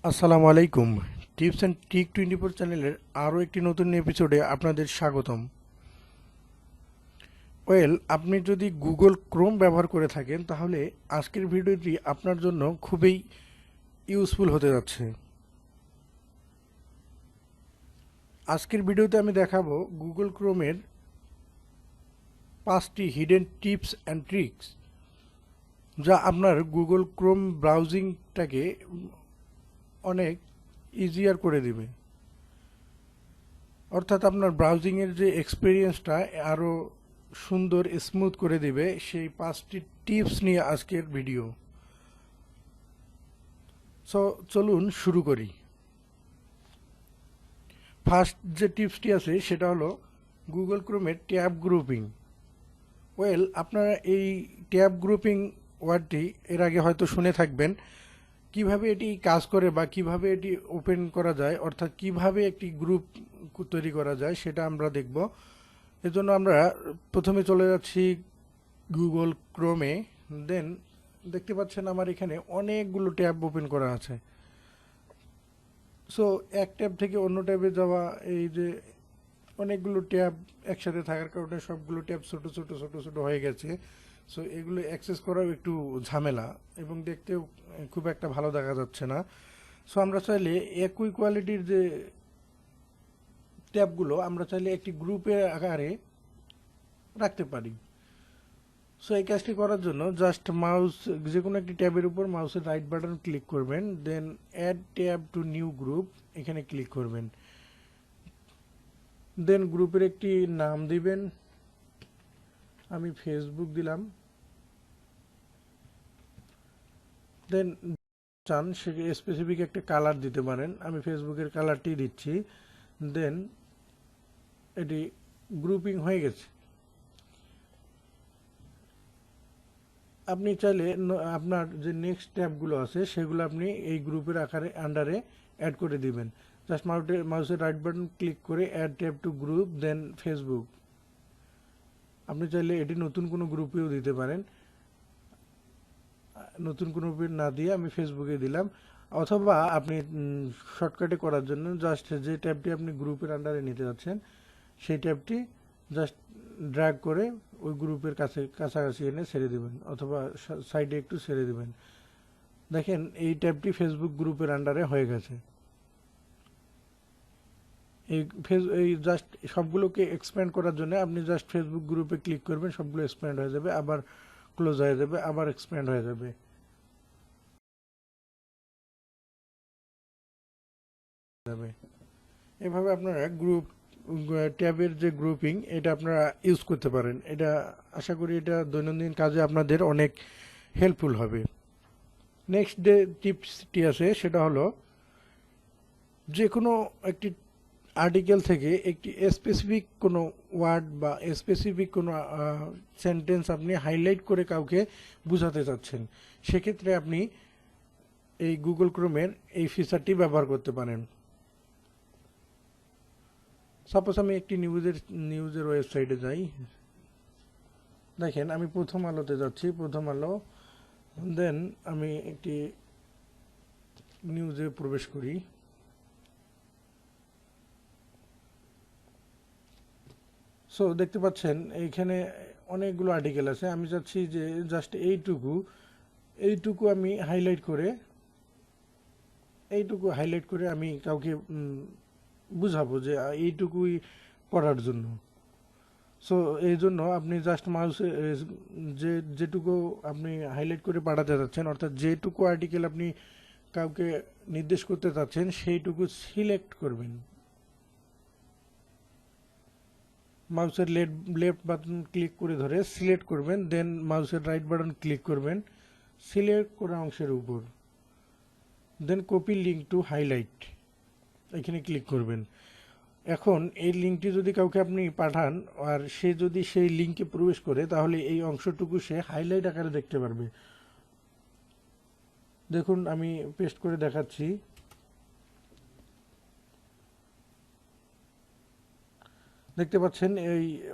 আসসালামু আলাইকুম। Tips and trick 24 চ্যানেলের আরও একটি নতুন এপিসোডে আপনাদের স্বাগতম। আপনি যদি গুগল ক্রোম ব্যবহার করে থাকেন তাহলে আজকের ভিডিওটি আপনার জন্য খুবই ইউজফুল হতে যাচ্ছে। আজকের ভিডিওতে আমি দেখাবো গুগল ক্রোমের 5টি হিডেন টিপস অ্যান্ড ট্রিক্স, যা আপনার গুগল ক্রোম ব্রাউজিংটাকে অনেক ইজিয়ার করে দেবে। অর্থাৎ আপনার ব্রাউজিংয়ের যে এক্সপিরিয়েন্সটা আরও সুন্দর স্মুথ করে দিবে, সেই 5টি টিপস নিয়ে আজকের ভিডিও। সো চলুন শুরু করি। ফার্স্ট যে টিপসটি আছে সেটা হলো গুগল ক্রোমের ট্যাব গ্রুপিং। আপনারা এই ট্যাব গ্রুপিং ওয়ার্ডটি এর আগে হয়তো শুনে থাকবেন। কিভাবে এটি কাজ করে বা কিভাবে এটি ওপেন করা যায়, অর্থাৎ কিভাবে একটি গ্রুপ তৈরি করা যায় সেটা আমরা দেখব। এজন্য আমরা প্রথমে চলে যাচ্ছি গুগল ক্রোমে। দেন দেখতে পাচ্ছেন আমার এখানে অনেকগুলো ট্যাব ওপেন করা আছে। সো এক ট্যাব থেকে অন্য ট্যাবে যাওয়া, এই যে অনেকগুলো ট্যাব একসাথে থাকার কারণে সবগুলো ট্যাব ছোট ছোট ছোট ছোট হয়ে গেছে। সো এগুলো অ্যাক্সেস করাও একটু ঝামেলা এবং দেখতেও খুব একটা ভালো দেখা যাচ্ছে না। সো আমরা চাইলে একই কোয়ালিটির যে ট্যাবগুলো আমরা চাইলে একটি গ্রুপের আকারে রাখতে পারি। সো এই কাজটি করার জন্য জাস্ট মাউস, যে কোনো একটি ট্যাবের উপর মাউসের রাইট বাটন ক্লিক করবেন, then add tab to new group এখানে ক্লিক করবেন। দেন গ্রুপের একটি নাম দিবেন, আমি ফেসবুক দিলাম। দেন চান সে স্পেসিফিক একটা কালার দিতে পারেন, আমি ফেসবুকের কালারটি দিচ্ছি। দেন এটি গ্রুপিং হয়ে গেছে। আপনি চাইলে আপনার যে নেক্সট ট্যাবগুলো আছে সেগুলো আপনি এই গ্রুপের আন্ডারে অ্যাড করে দিবেন। জাস্ট মাউসের রাইট বাটন ক্লিক করে অ্যাড ট্যাব টু গ্রুপ, দেন ফেসবুক। আপনি চাইলে এটি নতুন কোনো গ্রুপেও দিতে পারেন। নতুন কোনো গ্রুপে না দিয়ে আমি ফেসবুকে দিলাম। অথবা আপনি শর্টকাটে করার জন্য জাস্ট যে ট্যাবটি আপনি গ্রুপের আন্ডারে নিতে যাচ্ছেন সেই ট্যাবটি জাস্ট ড্র্যাগ করে ওই গ্রুপের কাছাকাছি এনে ছেড়ে দেবেন, অথবা সাইডে একটু ছেড়ে দেবেন। দেখেন এই ট্যাবটি ফেসবুক গ্রুপের আন্ডারে হয়ে গেছে। এই জাস্ট সবগুলোকে এক্সপ্যান্ড করার জন্য আপনি জাস্ট ফেসবুক গ্রুপে ক্লিক করবেন, সবগুলো এক্সপ্যান্ড হয়ে যাবে, আবার ক্লোজ হয়ে যাবে, আবার এক্সপ্যান্ড হয়ে যাবে। এভাবে আপনারা গ্রুপ ট্যাবের যে গ্রুপিং এটা আপনারা ইউজ করতে পারেন। এটা আশা করি এটা দৈনন্দিন কাজে আপনাদের অনেক হেল্পফুল হবে। নেক্সট যে টিপসটি আছে সেটা হলো যে কোনো একটি আর্টিকেল থেকে একটি স্পেসিফিক কোনো ওয়ার্ড বা স্পেসিফিক কোনো সেন্টেন্স আপনি হাইলাইট করে কাউকে বোঝাতে চাচ্ছেন, সেক্ষেত্রে আপনি এই গুগল ক্রোমের এই ফিচারটি ব্যবহার করতে পারেন। সাপোজ আমি একটি নিউজের ওয়েবসাইটে যাই। দেখেন আমি প্রথম আলোতে যাচ্ছি, প্রথম আলো। দেন আমি একটি নিউজে প্রবেশ করি। সো দেখতে পাচ্ছেন এইখানে অনেকগুলো আর্টিকেল আছে। আমি চাচ্ছি যে জাস্ট এইটুকু আমি হাইলাইট করে আমি কাউকে বুঝাবো যে এইটুকুই পড়ার জন্য। সো এই জন্য আপনি জাস্ট মাউসে যেটুকু আপনি হাইলাইট করে পাঠাতে চাচ্ছেন, অর্থাৎ যেটুকু আর্টিকেল আপনি কাউকে নির্দেশ করতে চাচ্ছেন সেইটুকু সিলেক্ট করবেন। মাউসের লেফট বাটন ক্লিক করে ধরে সিলেক্ট করবেন, দেন মাউসের রাইট বাটন ক্লিক করবেন সিলেক্ট করা অংশের উপর, দেন কপি লিঙ্ক টু হাইলাইট এখানে ক্লিক করবেন। এখন এই লিঙ্কটি যদি কাউকে আপনি পাঠান আর সে যদি সেই লিঙ্কে প্রবেশ করে, তাহলে এই অংশটুকু সে হাইলাইট আকারে দেখতে পারবে। দেখুন আমি পেস্ট করে দেখাচ্ছি। দেখতে পাচ্ছেন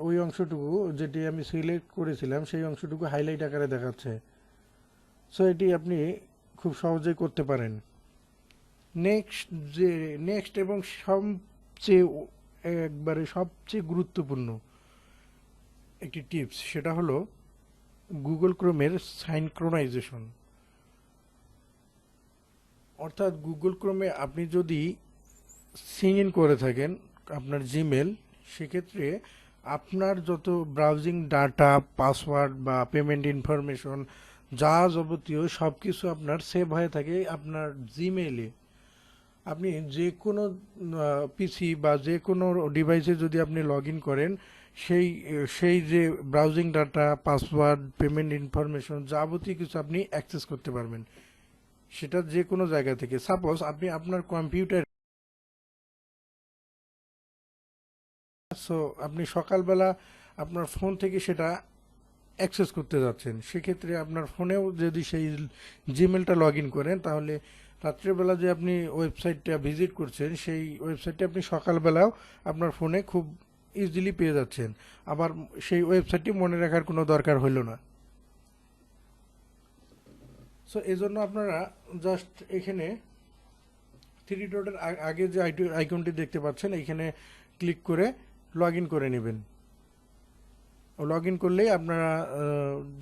ওই অংশটুকু যেটি আমি সিলেক্ট করেছিলাম সেই অংশটুকু হাইলাইট আকারে দেখাচ্ছে। সো এটি আপনি খুব সহজেই করতে পারেন। নেক্সট যে নেক্সট এবং সবচেয়ে গুরুত্বপূর্ণ একটি টিপস, সেটা হলো গুগল ক্রোমের সাইনক্রোনাইজেশন। অর্থাৎ গুগল ক্রোমে আপনি যদি সিং ইন করে থাকেন আপনার জিমেল, সেক্ষেত্রে আপনার যত ব্রাউজিং ডাটা, পাসওয়ার্ড বা পেমেন্ট ইনফরমেশন যা যাবতীয় সব কিছু আপনার সেভ হয়ে থাকে আপনার জিমেইলে। আপনি যে কোনো পিসি বা যে কোনো ডিভাইসে যদি আপনি লগ ইন করেন, সেই সেই যে browsing data, password, payment information যাবতীয় কিছু আপনি অ্যাক্সেস করতে পারবেন, সেটা যে কোনো জায়গা থেকে। সাপোজ আপনি আপনার কম্পিউটার, সো আপনি সকালবেলা আপনার ফোন থেকে সেটা অ্যাক্সেস করতে যাচ্ছেন, সেক্ষেত্রে আপনার ফোনেও যদি সেই জিমেলটা লগ ইন করেন, তাহলে রাত্রেবেলা যে আপনি ওয়েবসাইটটা ভিজিট করছেন সেই ওয়েবসাইটটা আপনি সকালবেলাও আপনার ফোনে খুব ইজিলি পেয়ে যাচ্ছেন। আবার সেই ওয়েবসাইটটি মনে রাখার কোনো দরকার হইল না। সো এই জন্য আপনারা জাস্ট এখানে থ্রি ডটের আগে যে আইকনটি দেখতে পাচ্ছেন, এইখানে ক্লিক করে লগ ইন করে নেবেন। লগ ইন করলেই আপনারা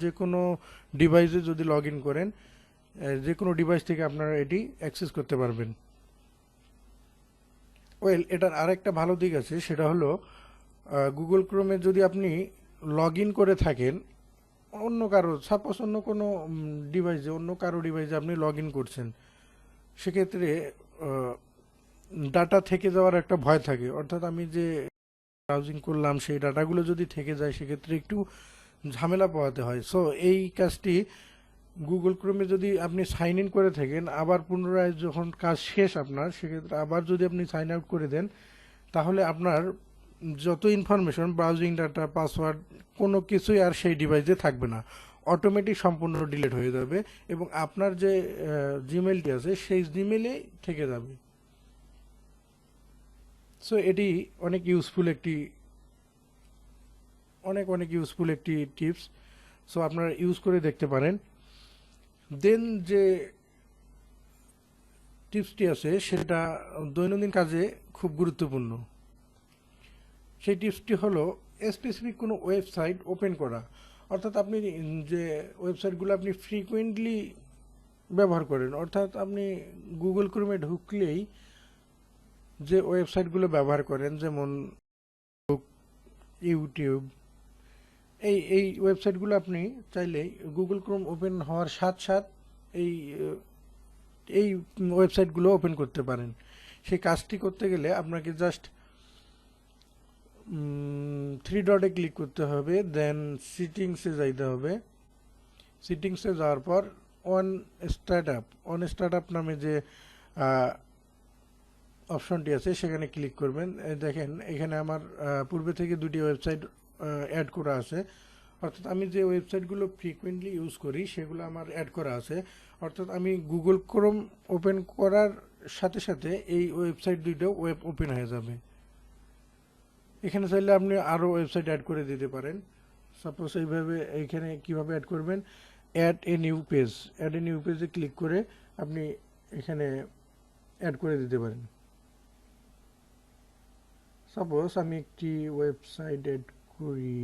যে কোনো ডিভাইসে যদি লগ ইন করেন, যে কোনো ডিভাইস থেকে আপনারা এটি অ্যাক্সেস করতে পারবেন। এটার আরেকটা ভালো দিক আছে, সেটা হলো গুগল ক্রোমে যদি আপনি লগ ইন করে থাকেন অন্য কারো, সাপোজ অন্য কোনো ডিভাইসে, অন্য কারো ডিভাইসে আপনি লগ ইন করছেন, সেক্ষেত্রে ডাটা থেকে যাওয়ার একটা ভয় থাকে। অর্থাৎ আমি যে ব্রাউজিং করলাম সেই ডাটাগুলো যদি থেকে যায়, সেক্ষেত্রে একটু ঝামেলা পোহাতে হয়। সো এই কাজটি গুগল ক্রোমে যদি আপনি সাইন ইন করে থাকেন, আবার পুনরায় যখন কাজ শেষ আপনার, সেক্ষেত্রে আবার যদি আপনি সাইন আউট করে দেন, তাহলে আপনার যত ইনফরমেশন, ব্রাউজিং ডাটা, পাসওয়ার্ড, কোনো কিছুই আর সেই ডিভাইসে থাকবে না, অটোমেটিক সম্পূর্ণ ডিলিট হয়ে যাবে এবং আপনার যে জিমেলটি আছে সেই জিমেলে থেকে যাবে। সো এটি অনেক ইউজফুল একটি টিপস। সো আপনারা ইউজ করে দেখতে পারেন। দেন যে টিপসটি আছে সেটা দৈনন্দিন কাজে খুব গুরুত্বপূর্ণ। সেই টিপসটি হলো স্পেসিফিক কোনো ওয়েবসাইট ওপেন করা। অর্থাৎ আপনি যে ওয়েবসাইটগুলো আপনি ফ্রিকুয়েন্টলি ব্যবহার করেন, অর্থাৎ আপনি গুগল ক্রোমে ঢুকলেই যে ওয়েবসাইটগুলো ব্যবহার করেন, যেমন ইউটিউব, এই ওয়েবসাইটগুলো আপনি চাইলেই গুগল ক্রোম ওপেন হওয়ার সাথ এই এই ওয়েবসাইটগুলো ওপেন করতে পারেন। সেই কাজটি করতে গেলে আপনাকে জাস্ট থ্রি ডটে ক্লিক করতে হবে, দেন সিটিংসে যাইতে হবে। সিটিংসে যাওয়ার পর অন স্টার্ট আপ নামে যে অপশনটি আছে সেখানে ক্লিক করবেন। দেখেন এখানে আমার পূর্বে থেকে দুটি ওয়েবসাইট অ্যাড করা আছে। অর্থাৎ আমি যে ওয়েবসাইটগুলো ফ্রিকুয়েন্টলি ইউজ করি সেগুলো আমার অ্যাড করা আছে। অর্থাৎ আমি গুগল ক্রোম ওপেন করার সাথে সাথে এই ওয়েবসাইট দুইটাও ওপেন হয়ে যাবে। এখানে চাইলে আপনি আরও ওয়েবসাইট অ্যাড করে দিতে পারেন। সাপোজ এইভাবে এইখানে কিভাবে অ্যাড করবেন, অ্যাড এ নিউ পেজে ক্লিক করে আপনি এখানে অ্যাড করে দিতে পারেন। সাপোজ আমি একটি ওয়েবসাইট অ্যাড করি,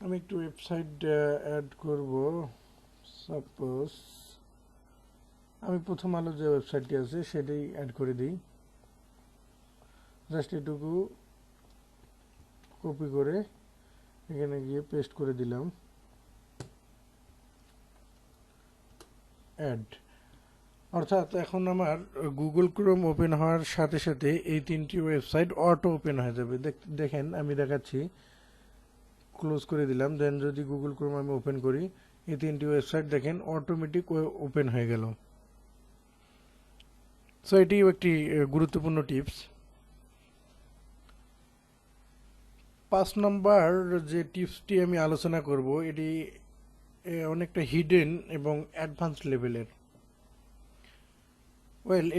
আমি একটু ওয়েবসাইট অ্যাড করব। সাপোজ আমি প্রথম আলো যে ওয়েবসাইটটি আছে সেটাই অ্যাড করে দিই। জাস্ট এটুকু কপি করে এখানে গিয়ে পেস্ট করে দিলাম, অ্যাড। অর্থাৎ এখন আমার গুগল ক্রোম ওপেন হওয়ার সাথে সাথে এই তিনটি ওয়েবসাইট অটো ওপেন হয়ে যাবে। দেখেন আমি দেখাচ্ছি, ক্লোজ করে দিলাম, দেন যদি গুগল ক্রোম আমি ওপেন করি, এই তিনটি ওয়েবসাইট দেখেন অটোমেটিক ওপেন হয়ে গেল। সো এটিও একটি গুরুত্বপূর্ণ টিপস। 5 নম্বর যে টিপসটি আমি আলোচনা করব, এটি অনেকটা হিডেন এবং অ্যাডভান্স লেভেলের।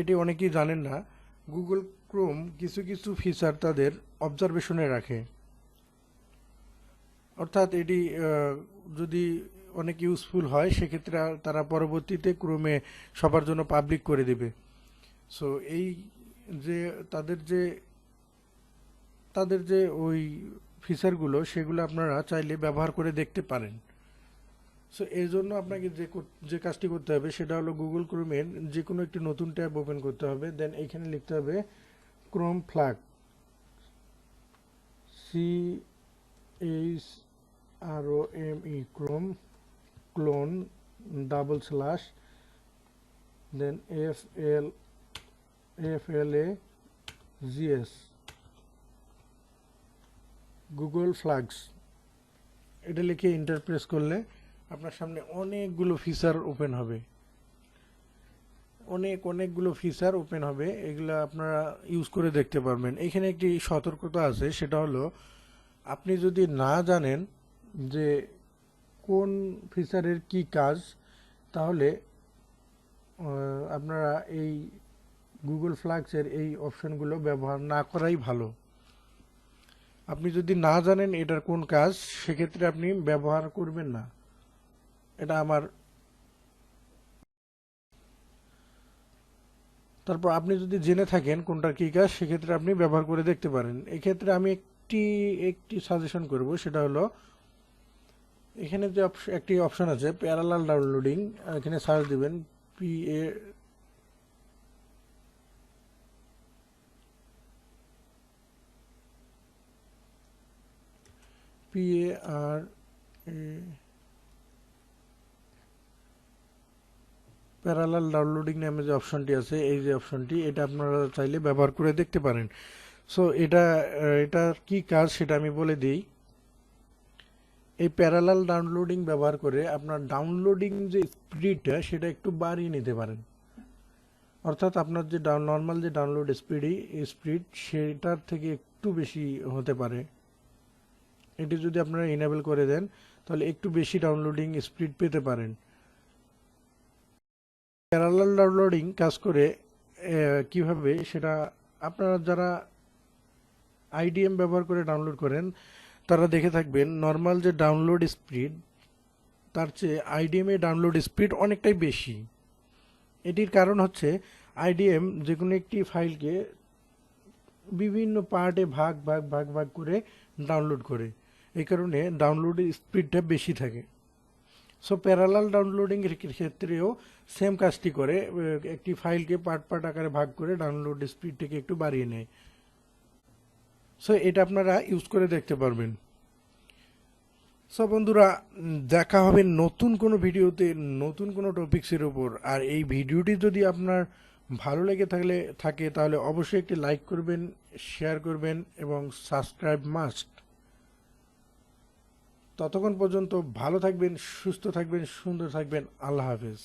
এটি অনেকেই জানেন না, গুগল ক্রোম কিছু কিছু ফিচার তাদের অবজারভেশনে রাখে। অর্থাৎ এটি যদি অনেক ইউজফুল হয় সেক্ষেত্রে তারা পরবর্তীতে ক্রোমে সবার জন্য পাবলিক করে দিবে। সো এই যে তাদের যে তাদের যে ওই ফিচারগুলো সেগুলো আপনারা চাইলে ব্যবহার করে দেখতে পারেন। সো এর জন্য আপনাকে যে কাজটি করতে হবে সেটা হলো গুগল ক্রোমের যে কোনো একটি নতুন ট্যাব ওপেন করতে হবে, দেন এখানে লিখতে হবে Chrome flag, CHROME, Chrome clone / দেন FLAGS গুগল ফ্ল্যাগস। এটা লিখে এন্টার প্রেস করলে আপনার সামনে অনেকগুলো ফিচার ওপেন হবে, অনেকগুলো ফিচার ওপেন হবে। এগুলো আপনারা ইউজ করে দেখতে পারবেন। এখানে একটি সতর্কতা আছে, সেটা হলো আপনি যদি না জানেন যে কোন ফিচারের কি কাজ, তাহলে আপনারা এই গুগল ফ্ল্যাগসের এই অপশনগুলো ব্যবহার না করাই ভালো। আপনি যদি না জানেন এটার কোন কাজ, সেক্ষেত্রে আপনি ব্যবহার করবেন না। এটা আমার। তারপর আপনি যদি জেনে থাকেন কোনটার কী কাজ, সেক্ষেত্রে আপনি ব্যবহার করে দেখতে পারেন। এক্ষেত্রে আমি একটি সাজেশন করব, সেটা হলো এখানে যে একটি অপশন আছে প্যারালাল ডাউনলোডিং, এখানে সার্চ দিবেন প্যারালাল ডাউনলোডিং নামে যে অপশনটি আছে, এই যে অপশনটি, এটা আপনারা চাইলে ব্যবহার করে দেখতে পারেন। সো এটার কি কাজ সেটা আমি বলে দিই। এই প্যারালাল ডাউনলোডিং ব্যবহার করে আপনার ডাউনলোডিং যে স্পিডটা সেটা একটু বাড়িয়ে নিতে পারেন। অর্থাৎ আপনার যে নর্মাল যে ডাউনলোড স্পিড সেটার থেকে একটু বেশি হতে পারে। এটি যদি আপনারা ইনেবল করে দেন তাহলে একটু বেশি ডাউনলোডিং স্পিড পেতে পারেন। প্যারালাল ডাউনলোডিং কাজ করে কিভাবে, সেটা আপনারা যারা আইডিএম ব্যবহার করে ডাউনলোড করেন তারা দেখে থাকবেন, নর্মাল যে ডাউনলোড স্পিড তার চেয়ে আইডিএম এ ডাউনলোড স্পিড অনেকটাই বেশি। এটির কারণ হচ্ছে আইডিএম যে কোনো একটি ফাইলকে বিভিন্ন পার্টে ভাগ ভাগ ভাগ ভাগ করে ডাউনলোড করে, এই কারণে ডাউনলোডের স্পিডটা বেশি থাকে। সো প্যারালাল ডাউনলোডিং এর ক্ষেত্রেও সেম কাজটি করে, একটি ফাইলকে পার্ট আকারে ভাগ করে ডাউনলোড স্পিডটাকে একটু বাড়িয়ে নেয়। সো এটা আপনারা ইউজ করে দেখতে পারবেন। সো বন্ধুরা, দেখা হবে নতুন কোনো ভিডিওতে, নতুন কোনো টপিক্সের উপর। আর এই ভিডিওটি যদি আপনার ভালো লেগে থাকে তাহলে অবশ্যই একটি লাইক করবেন, শেয়ার করবেন এবং সাবস্ক্রাইব মাস্ট। ততক্ষণ পর্যন্ত ভালো থাকবেন, সুস্থ থাকবেন, সুন্দর থাকবেন। আল্লাহ হাফেজ।